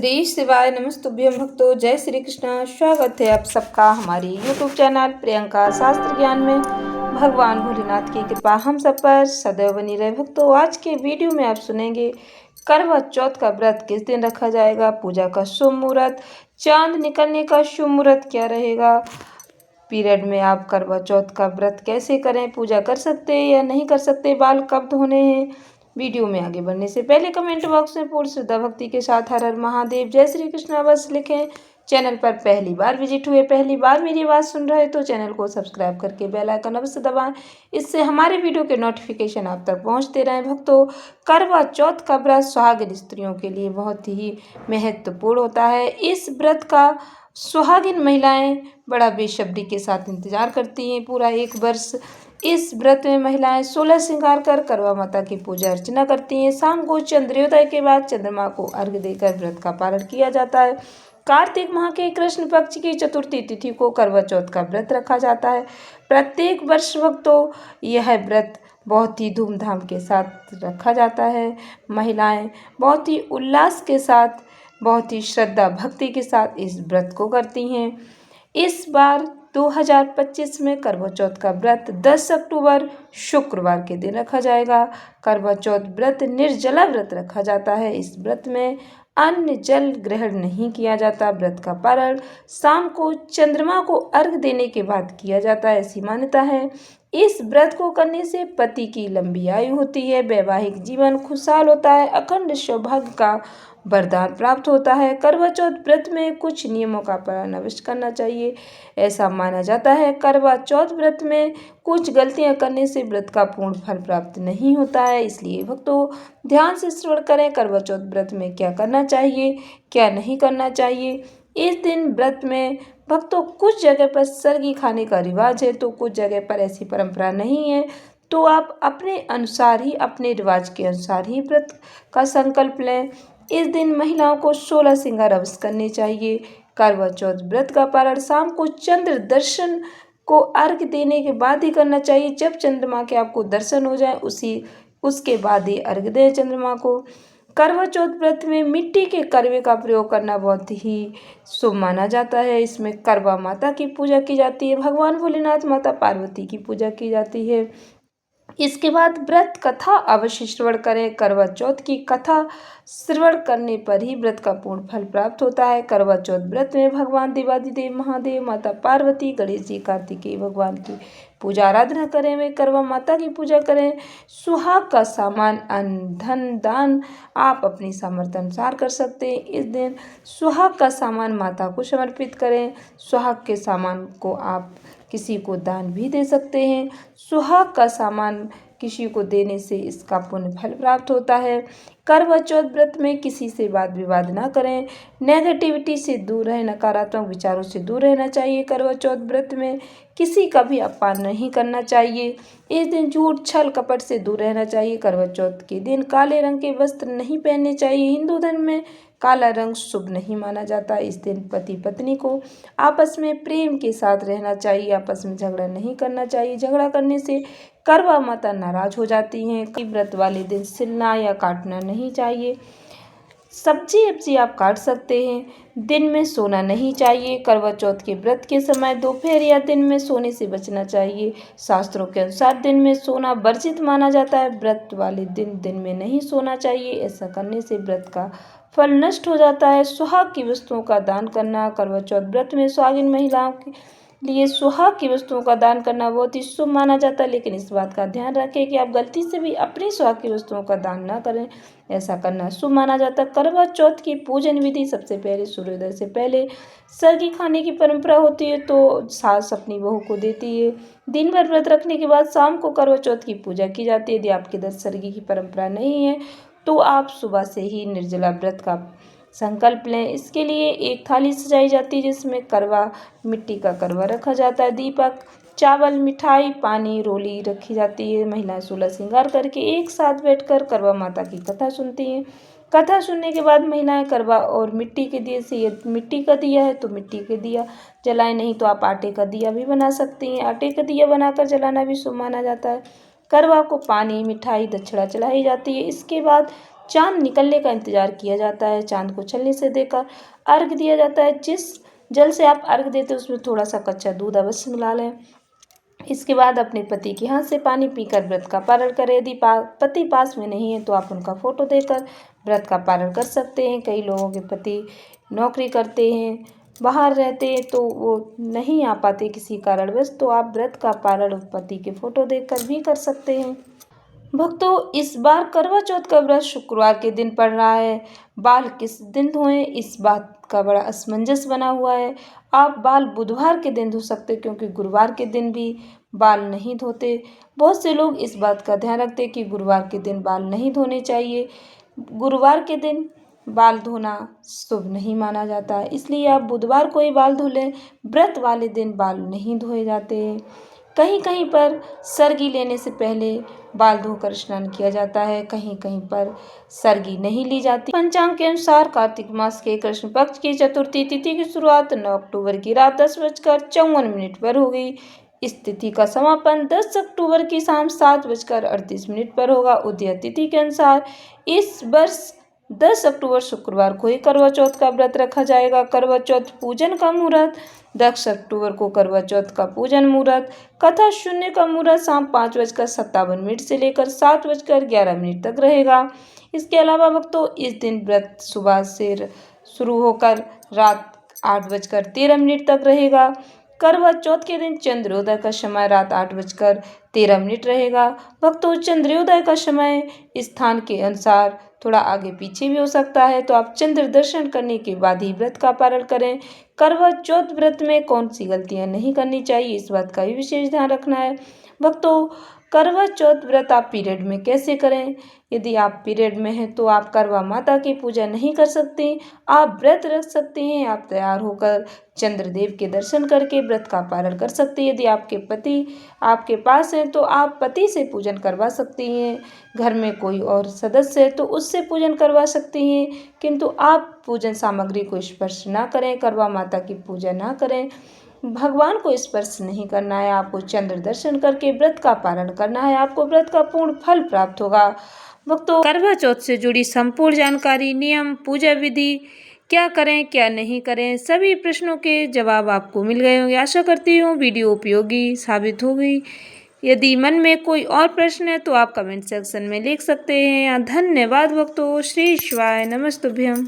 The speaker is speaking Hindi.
श्री शिवाय नमस्तुभ्यं भक्तों। जय श्री कृष्ण। स्वागत है आप सबका हमारे YouTube चैनल प्रियंका शास्त्र ज्ञान में। भगवान भोलेनाथ की कृपा हम सब पर सदैव बनी रहे। भक्तों, आज के वीडियो में आप सुनेंगे करवा चौथ का व्रत किस दिन रखा जाएगा, पूजा का शुभ मुहूर्त, चांद निकलने का शुभ मुहूर्त क्या रहेगा, पीरियड में आप करवा चौथ का व्रत कैसे करें, पूजा कर सकते हैं या नहीं कर सकते, बाल कब धोने हैं। वीडियो में आगे बढ़ने से पहले कमेंट बॉक्स में पूर्ण श्रद्धा भक्ति के साथ हर हर महादेव जय श्री कृष्ण अवश्य लिखें। चैनल पर पहली बार विजिट हुए, पहली बार मेरी आवाज़ सुन रहे तो चैनल को सब्सक्राइब करके बेल आइकन अवश्य दबाएं। इससे हमारे वीडियो के नोटिफिकेशन आप तक पहुंचते रहें। भक्तों, करवा चौथ का व्रत सुहागिन स्त्रियों के लिए बहुत ही महत्वपूर्ण होता है। इस व्रत का सुहागिन महिलाएं बड़ा बेसब्री के साथ इंतजार करती हैं। पूरा एक वर्ष इस व्रत में महिलाएं 16 श्रृंगार कर करवा माता की पूजा अर्चना करती हैं। शाम को चंद्रोदय के बाद चंद्रमा को अर्घ्य देकर व्रत का पारण किया जाता है। कार्तिक माह के कृष्ण पक्ष की चतुर्थी तिथि को करवा चौथ का व्रत रखा जाता है। प्रत्येक वर्ष भक्तों यह व्रत बहुत ही धूमधाम के साथ रखा जाता है। महिलाएं बहुत ही उल्लास के साथ, बहुत ही श्रद्धा भक्ति के साथ इस व्रत को करती हैं। इस बार 2025 में करवा चौथ का व्रत 10 अक्टूबर शुक्रवार के दिन रखा जाएगा। करवा चौथ व्रत निर्जला व्रत रखा जाता है। इस व्रत में अन्न जल ग्रहण नहीं किया जाता। व्रत का पारण शाम को चंद्रमा को अर्घ देने के बाद किया जाता है, ऐसी मान्यता है। इस व्रत को करने से पति की लंबी आयु होती है, वैवाहिक जीवन खुशहाल होता है, अखंड सौभाग्य का वरदान प्राप्त होता है। करवा चौथ व्रत में कुछ नियमों का पालन अवश्य करना चाहिए। ऐसा माना जाता है करवा चौथ व्रत में कुछ गलतियां करने से व्रत का पूर्ण फल प्राप्त नहीं होता है। इसलिए भक्तों ध्यान से श्रवण करें करवा चौथ व्रत में क्या करना चाहिए, क्या नहीं करना चाहिए। इस दिन व्रत में भक्तों कुछ जगह पर सरगी खाने का रिवाज है, तो कुछ जगह पर ऐसी परंपरा नहीं है। तो आप अपने अनुसार ही, अपने रिवाज के अनुसार ही व्रत का संकल्प लें। इस दिन महिलाओं को 16 श्रृंगार अवश्य करने चाहिए। करवा चौथ व्रत का पारण शाम को चंद्र दर्शन को अर्घ्य देने के बाद ही करना चाहिए। जब चंद्रमा के आपको दर्शन हो जाए उसके बाद ही अर्घ्य दें चंद्रमा को। करवा चौथ व्रत में मिट्टी के करवे का प्रयोग करना बहुत ही शुभ माना जाता है। इसमें करवा माता की पूजा की जाती है, भगवान भोलेनाथ, माता पार्वती की पूजा की जाती है। इसके बाद व्रत कथा अवश्य श्रवण करें। करवा चौथ की कथा श्रवण करने पर ही व्रत का पूर्ण फल प्राप्त होता है। करवा चौथ व्रत में भगवान देवादिदेव महादेव, माता पार्वती, गणेश जी, कार्तिकेय भगवान की पूजा आराधना करें। वे करवा माता की पूजा करें। सुहाग का सामान, अन्न, धन, दान आप अपनी सामर्थ्य अनुसार कर सकते हैं। इस दिन सुहाग का सामान माता को समर्पित करें। सुहाग के सामान को आप किसी को दान भी दे सकते हैं। सुहाग का सामान किसी को देने से इसका पुण्य फल प्राप्त होता है। करवा चौथ व्रत में किसी से वाद विवाद ना करें। नेगेटिविटी से दूर रहें, नकारात्मक विचारों से दूर रहना चाहिए। करवा चौथ व्रत में किसी का भी अपमान नहीं करना चाहिए। इस दिन झूठ छल कपट से दूर रहना चाहिए। करवा चौथ के दिन काले रंग के वस्त्र नहीं पहनने चाहिए। हिंदू धर्म में काला रंग शुभ नहीं माना जाता। इस दिन पति पत्नी को आपस में प्रेम के साथ रहना चाहिए, आपस में झगड़ा नहीं करना चाहिए। झगड़ा करने से करवा माता नाराज हो जाती हैं। व्रत वाले दिन सिलना या काटना नहीं चाहिए। सब्जी अब्जी आप काट सकते हैं। दिन में सोना नहीं चाहिए। करवा चौथ के व्रत के समय दोपहर या दिन में सोने से बचना चाहिए। शास्त्रों के अनुसार दिन में सोना वर्जित माना जाता है। व्रत वाले दिन में नहीं सोना चाहिए। ऐसा करने से व्रत का फल नष्ट हो जाता है। सुहाग की वस्तुओं का दान करना। करवा चौथ व्रत में सुहागिन महिलाओं के लिए सुहाग की वस्तुओं का दान करना बहुत ही शुभ माना जाता है, लेकिन इस बात का ध्यान रखें कि आप गलती से भी अपनी सुहाग की वस्तुओं का दान ना करें। ऐसा करना शुभ माना जाता है। करवा चौथ की पूजन विधि सबसे पहले सूर्योदय से पहले सरगी खाने की परंपरा होती है, तो सास अपनी बहू को देती है। दिन भर व्रत रखने के बाद शाम को करवा चौथ की पूजा की जाती है। यदि आपके इधर सरगी की परंपरा नहीं है तो आप सुबह से ही निर्जला व्रत का संकल्प लें। इसके लिए एक थाली सजाई जाती है जिसमें करवा, मिट्टी का करवा रखा जाता है, दीपक, चावल, मिठाई, पानी, रोली रखी जाती है। महिलाएं 16 श्रृंगार करके एक साथ बैठकर करवा माता की कथा सुनती हैं। कथा सुनने के बाद महिलाएं करवा और मिट्टी के दिए से, यदि मिट्टी का दिया है तो मिट्टी के दिया जलाएं, नहीं तो आप आटे का दिया भी बना सकती हैं। आटे का दिया बनाकर जलाना भी शुभ माना जाता है। करवा को पानी, मिठाई, दक्षिणा चढ़ाई जाती है। इसके बाद चाँद निकलने का इंतजार किया जाता है। चाँद को छलनी से देकर अर्घ दिया जाता है। जिस जल से आप अर्घ देते हैं उसमें थोड़ा सा कच्चा दूध अवश्य मिला लें। इसके बाद अपने पति के हाथ से पानी पीकर व्रत का पारण करें। यदि पति पास में नहीं है तो आप उनका फोटो देकर व्रत का पारण कर सकते हैं। कई लोगों के पति नौकरी करते हैं, बाहर रहते हैं, तो वो नहीं आ पाते किसी कारणवश, तो आप व्रत का पारण पति के फोटो देखकर भी कर सकते हैं। भक्तों, इस बार करवा चौथ का व्रत शुक्रवार के दिन पड़ रहा है। बाल किस दिन धोएं, इस बात का बड़ा असमंजस बना हुआ है। आप बाल बुधवार के दिन धो सकते हैं, क्योंकि गुरुवार के दिन भी बाल नहीं धोते। बहुत से लोग इस बात का ध्यान रखते हैं कि गुरुवार के दिन बाल नहीं धोने चाहिए। गुरुवार के दिन बाल धोना शुभ नहीं माना जाता है, इसलिए आप बुधवार को ही बाल धो लें। व्रत वाले दिन बाल नहीं धोए जाते हैं। कहीं कहीं पर सरगी लेने से पहले बाल धोकर स्नान किया जाता है, कहीं कहीं पर सरगी नहीं ली जाती। पंचांग के अनुसार कार्तिक मास के कृष्ण पक्ष की चतुर्थी तिथि की शुरुआत 9 अक्टूबर की रात 10:54 पर होगी। इस तिथि का समापन 10 अक्टूबर की शाम 7:38 पर होगा। उदय तिथि के अनुसार इस वर्ष 10 अक्टूबर शुक्रवार को ही करवा चौथ का व्रत रखा जाएगा। करवा चौथ पूजन का मुहूर्त 10 अक्टूबर को करवा चौथ का पूजन मुहूर्त कथा शून्य का मुहूर्त शाम 5:57 से लेकर 7:11 तक रहेगा। इसके अलावा भक्तों, इस दिन व्रत सुबह से शुरू होकर रात 8:13 तक रहेगा। करवा चौथ के दिन चंद्रोदय का समय रात 8:13 रहेगा। भक्तों, चंद्रोदय का समय स्थान के अनुसार थोड़ा आगे पीछे भी हो सकता है, तो आप चंद्र दर्शन करने के बाद ही व्रत का पारण करें। करवा चौथ व्रत में कौन सी गलतियां नहीं करनी चाहिए, इस बात का भी विशेष ध्यान रखना है। भक्तों, करवा चौथ व्रत आप पीरियड में कैसे करें? यदि आप पीरियड में हैं तो आप करवा माता की पूजा नहीं कर सकते। आप व्रत रख सकते हैं। आप तैयार होकर चंद्रदेव के दर्शन करके व्रत का पारण कर सकते हैं। यदि आपके पति आपके पास हैं तो आप पति से पूजन करवा सकती हैं। घर में कोई और सदस्य है तो उससे पूजन करवा सकती हैं, किंतु आप पूजन सामग्री को स्पर्श ना करें, करवा माता की पूजा ना करें। भगवान को स्पर्श नहीं करना है। आपको चंद्र दर्शन करके व्रत का पारण करना है। आपको व्रत का पूर्ण फल प्राप्त होगा। भक्तों, करवा चौथ से जुड़ी संपूर्ण जानकारी, नियम, पूजा विधि, क्या करें क्या नहीं करें, सभी प्रश्नों के जवाब आपको मिल गए होंगे। आशा करती हूँ वीडियो उपयोगी साबित होगी। यदि मन में कोई और प्रश्न है तो आप कमेंट सेक्शन में लिख सकते हैं। धन्यवाद भक्तों। श्री शिवाय नमस्तुभ्यम।